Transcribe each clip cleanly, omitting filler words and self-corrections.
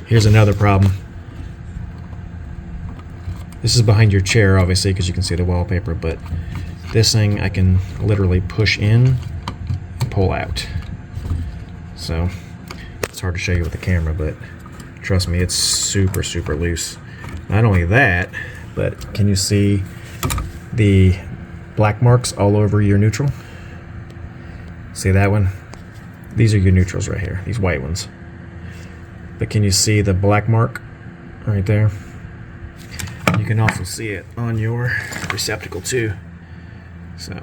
Here's another problem. This is behind your chair, obviously, because you can see the wallpaper, but this thing I can literally push in and pull out. So it's hard to show you with the camera, but trust me, it's super, super loose. Not only that, but can you see the black marks all over your neutral? See that one? These are your neutrals right here, these white ones. But can you see the black mark right there? You can also see it on your receptacle too. So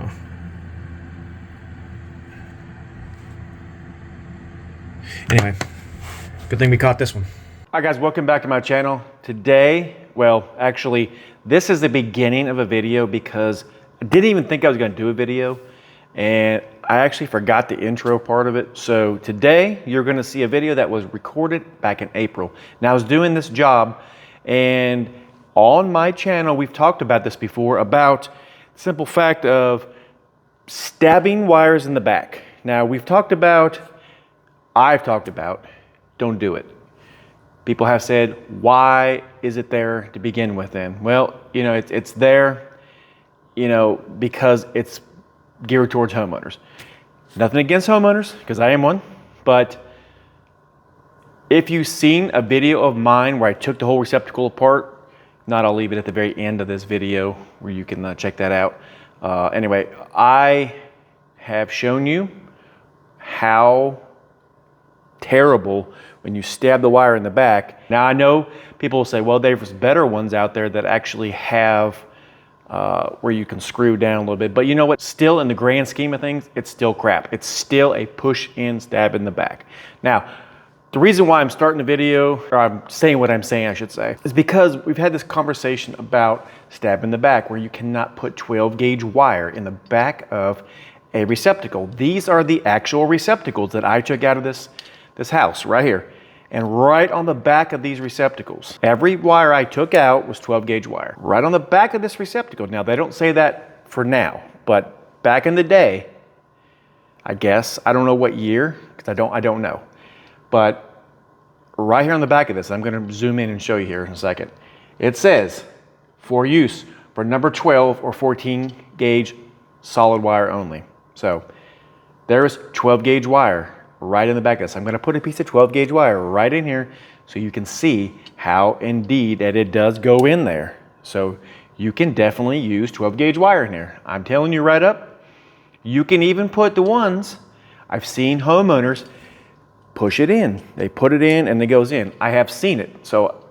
anyway, good thing we caught this one. Hi guys, welcome back to my channel. Today, well, actually, this is the beginning of a video because I didn't even think I was gonna do a video, and I actually forgot the intro part of it. So today, you're gonna see a video that was recorded back in April. Now I was doing this job, and on my channel, we've talked about this before, about the simple fact of stabbing wires in the back. Now I've talked about, don't do it. People have said, why is it there to begin with then? Well, you know, it's there, you know, because it's geared towards homeowners. Nothing against homeowners, because I am one, but if you've seen a video of mine where I took the whole receptacle apart, I'll leave it at the very end of this video where you can check that out. Anyway, I have shown you how terrible when you stab the wire in the back. Now I know people will say, well, there's better ones out there that actually have where you can screw down a little bit. But you know what? Still, in the grand scheme of things, it's still crap. It's still a push-in stab in the back. Now, the reason why I'm starting the video, or I'm saying what I'm saying, I should say, is because we've had this conversation about stab in the back where you cannot put 12 gauge wire in the back of a receptacle. These are the actual receptacles that I took out of this house right here. And right on the back of these receptacles, every wire I took out was 12 gauge wire. Right on the back of this receptacle. Now, they don't say that for now, but back in the day, I guess, I don't know what year, because I don't know. But right here on the back of this, I'm going to zoom in and show you here in a second. It says, for use for number 12 or 14 gauge solid wire only. So there's 12 gauge wire right in the back of this. I'm going to put a piece of 12 gauge wire right in here so you can see how indeed that it does go in there. So you can definitely use 12 gauge wire in here. I'm telling you right up, you can even put the ones I've seen homeowners push it in. They put it in and it goes in. I have seen it. So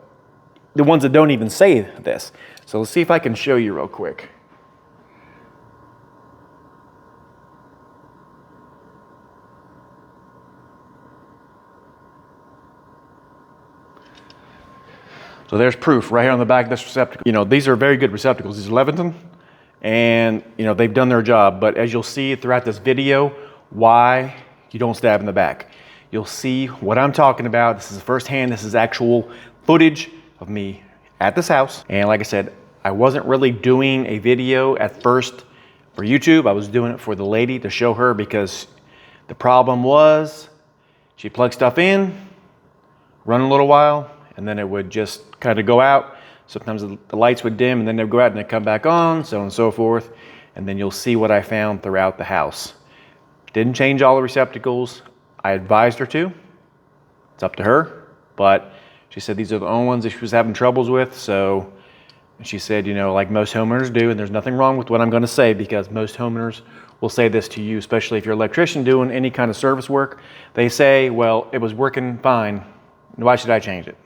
the ones that don't even say this. So let's see if I can show you real quick. So there's proof right here on the back of this receptacle. You know, these are very good receptacles. These are Leviton, and you know, they've done their job. But as you'll see throughout this video, why you don't stab in the back. You'll see what I'm talking about. This is firsthand. This is actual footage of me at this house. And like I said, I wasn't really doing a video at first for YouTube. I was doing it for the lady to show her, because the problem was she'd plug stuff in, run a little while, and then it would just kind of go out. Sometimes the lights would dim and then they'd go out and they'd come back on, so on and so forth. And then you'll see what I found throughout the house. Didn't change all the receptacles. I advised her to. It's up to her. But she said these are the only ones that she was having troubles with. So she said, you know, like most homeowners do, and there's nothing wrong with what I'm going to say, because most homeowners will say this to you, especially if you're an electrician doing any kind of service work. They say, well, it was working fine. Why should I change it?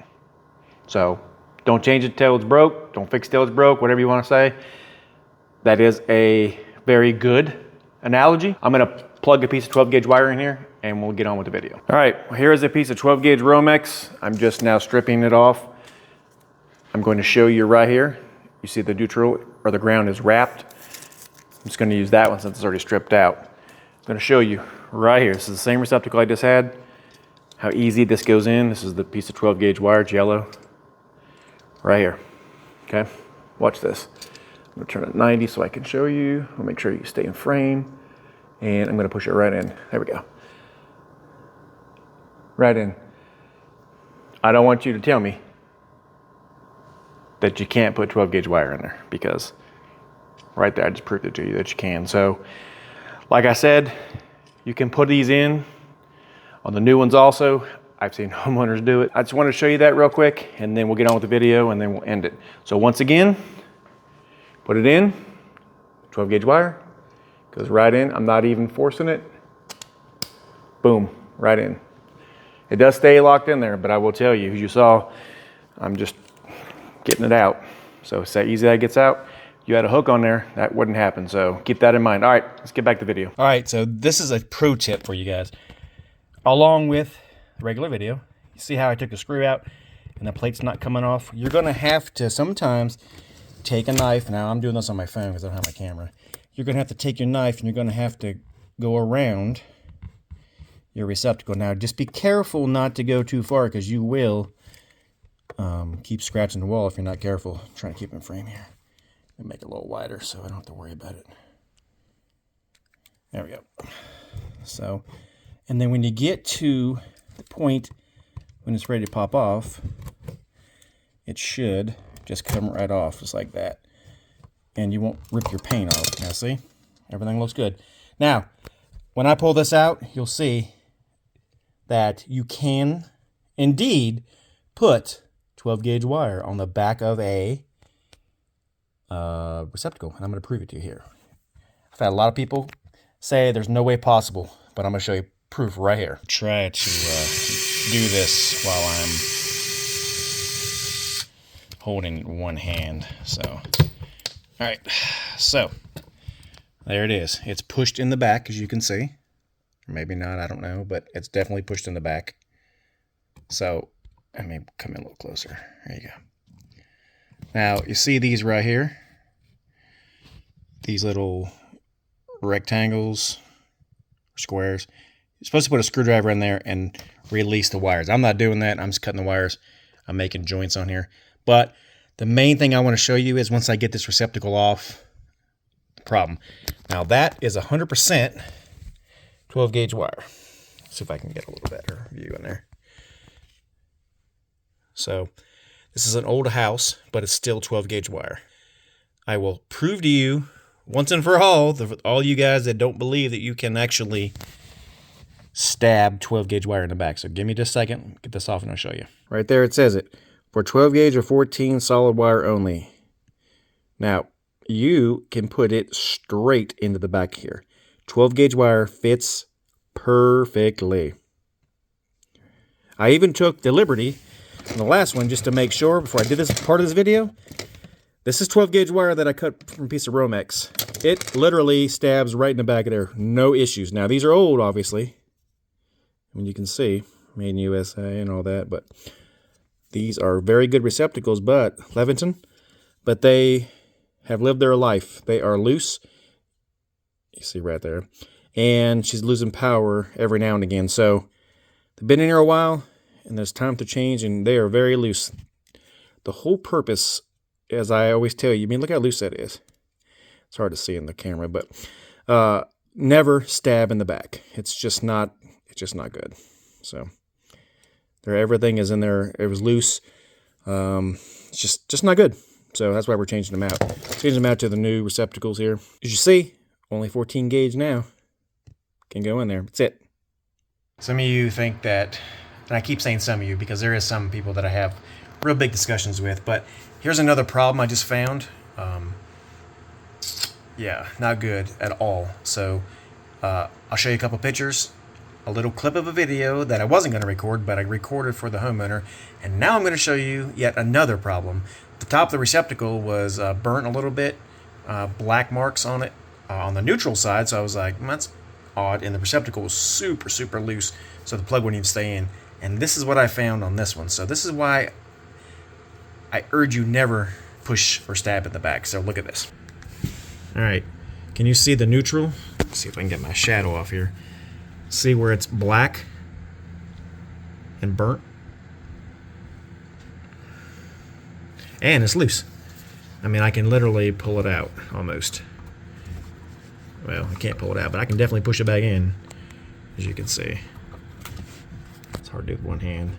So don't change it till it's broke. Don't fix it till it's broke, whatever you want to say. That is a very good analogy. I'm going to plug a piece of 12 gauge wire in here and we'll get on with the video. All right, here is a piece of 12 gauge Romex. I'm just now stripping it off. I'm going to show you right here. You see the neutral or the ground is wrapped. I'm just going to use that one since it's already stripped out. I'm going to show you right here. This is the same receptacle I just had. How easy this goes in. This is the piece of 12 gauge wire, it's yellow. Right here, okay? Watch this. I'm gonna turn it 90 so I can show you. I'll make sure you stay in frame. And I'm gonna push it right in. There we go. Right in. I don't want you to tell me that you can't put 12 gauge wire in there, because right there I just proved it to you that you can. So like I said, you can put these in on the new ones also. I've seen homeowners do it. I just want to show you that real quick, and then we'll get on with the video and then we'll end it. So once again, put it in, 12 gauge wire, goes right in. I'm not even forcing it. Boom, right in. It does stay locked in there, but I will tell you, as you saw, I'm just getting it out. So it's that easy that it gets out. You had a hook on there, that wouldn't happen. So keep that in mind. All right, let's get back to the video. All right, so this is a pro tip for you guys. Along with the regular video, you see how I took the screw out and the plate's not coming off? You're gonna have to sometimes take a knife. Now I'm doing this on my phone because I don't have my camera. You're gonna have to take your knife and you're gonna have to go around your receptacle. Now just be careful not to go too far, because you will keep scratching the wall if you're not careful. I'm trying to keep it in frame here. Make it a little wider so I don't have to worry about it. There we go. So, and then when you get to the point when it's ready to pop off, it should just come right off just like that. And you won't rip your paint off. Now see, everything looks good. Now, when I pull this out, you'll see that you can indeed put 12 gauge wire on the back of a receptacle, and I'm going to prove it to you here. I've had a lot of people say there's no way possible, but I'm going to show you proof right here. Try to do this while I'm holding one hand. So, all right, so there it is. It's pushed in the back, as you can see. Or maybe not, I don't know, but it's definitely pushed in the back. So, I may come in a little closer. There you go. Now, you see these right here? These little rectangles, squares. You're supposed to put a screwdriver in there and release the wires. I'm not doing that. I'm just cutting the wires. I'm making joints on here. But the main thing I want to show you is once I get this receptacle off, the problem. Now, that is 100% 12 gauge wire. Let's see if I can get a little better view in there. So, this is an old house, but it's still 12 gauge wire. I will prove to you once and for all you guys that don't believe that you can actually stab 12 gauge wire in the back. So give me just a second, get this off and I'll show you. Right there it says it. For 12 gauge or 14 solid wire only. Now, you can put it straight into the back here. 12 gauge wire fits perfectly. I even took the liberty on the last one just to make sure before I did this part of this video. This is 12 gauge wire that I cut from a piece of Romex. It literally stabs right in the back of there. No issues. Now these are old, obviously. I mean, you can see made in USA and all that, but these are very good receptacles, but Leventon, but they have lived their life. They are loose. You see right there. And she's losing power every now and again. So they've been in here a while, and there's time to change, and they are very loose. The whole purpose, as I always tell you, I mean, look how loose that is. It's hard to see in the camera, but never stab in the back. It's just not good. So everything is in there. It was loose. It's just not good. So that's why we're changing them out. Changing them out to the new receptacles here. As you see, only 14 gauge now. Can go in there. That's it. Some of you think that, and I keep saying some of you because there is some people that I have real big discussions with, but here's another problem I just found. Yeah, not good at all. So I'll show you a couple pictures, a little clip of a video that I wasn't going to record, but I recorded for the homeowner, and now I'm going to show you yet another problem. The top of the receptacle was burnt a little bit, black marks on it on the neutral side, so I was like, that's odd, and the receptacle was super, super loose, so the plug wouldn't even stay in. And this is what I found on this one. So this is why I urge you never push or stab in the back. So look at this. All right, can you see the neutral? Let's see if I can get my shadow off here. See where it's black and burnt? And it's loose. I mean, I can literally pull it out almost. Well, I can't pull it out, but I can definitely push it back in, as you can see. It's hard to do with one hand.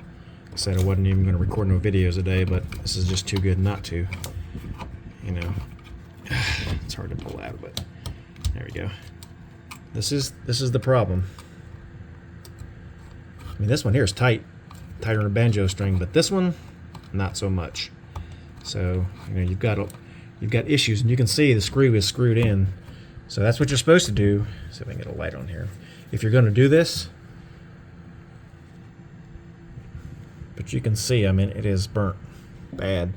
I said I wasn't even going to record no videos today, but this is just too good not to. You know, it's hard to pull out, but there we go. This is the problem. I mean, this one here is tighter than a banjo string, but this one, not so much. So you know, you've got issues, and you can see the screw is screwed in. So that's what you're supposed to do. See if I can get a light on here. If you're going to do this, but you can see, I mean, it is burnt bad.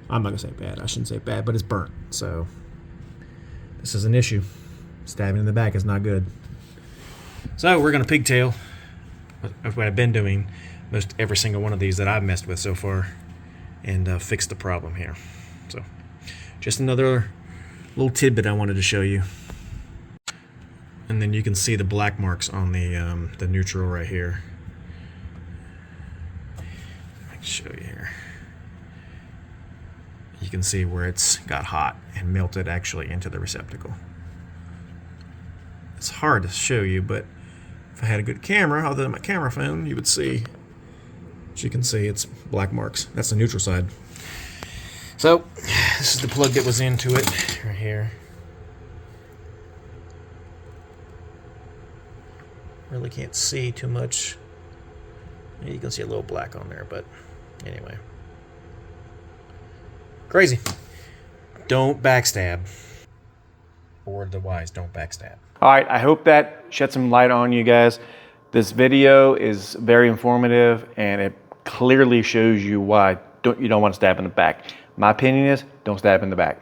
I'm not gonna say bad. I shouldn't say bad, but it's burnt. So this is an issue. Stabbing in the back is not good. So we're gonna pigtail. That's what I've been doing most every single one of these that I've messed with so far, and fix the problem here. So just another little tidbit I wanted to show you. And then you can see the black marks on the neutral right here. I can show you here. You can see where it's got hot and melted actually into the receptacle. It's hard to show you, but if I had a good camera, other than my camera phone, you would see. As you can see, it's black marks. That's the neutral side. So this is the plug that was into it right here. Really can't see too much. You can see a little black on there, but anyway. Crazy. Don't backstab. Word to the wise, don't backstab. All right, I hope that shed some light on you guys. This video is very informative, and it clearly shows you why you don't want to stab in the back. My opinion is, don't stab in the back.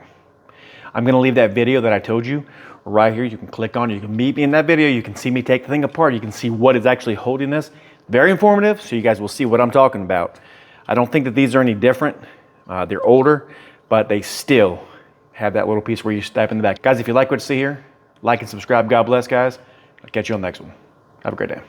I'm going to leave that video that I told you right here. You can click on it. You can meet me in that video. You can see me take the thing apart. You can see what is actually holding this. Very informative, so you guys will see what I'm talking about. I don't think that these are any different. They're older, but they still have that little piece where you stab in the back. Guys, if you like what you see here, like and subscribe. God bless, guys. I'll catch you on the next one. Have a great day.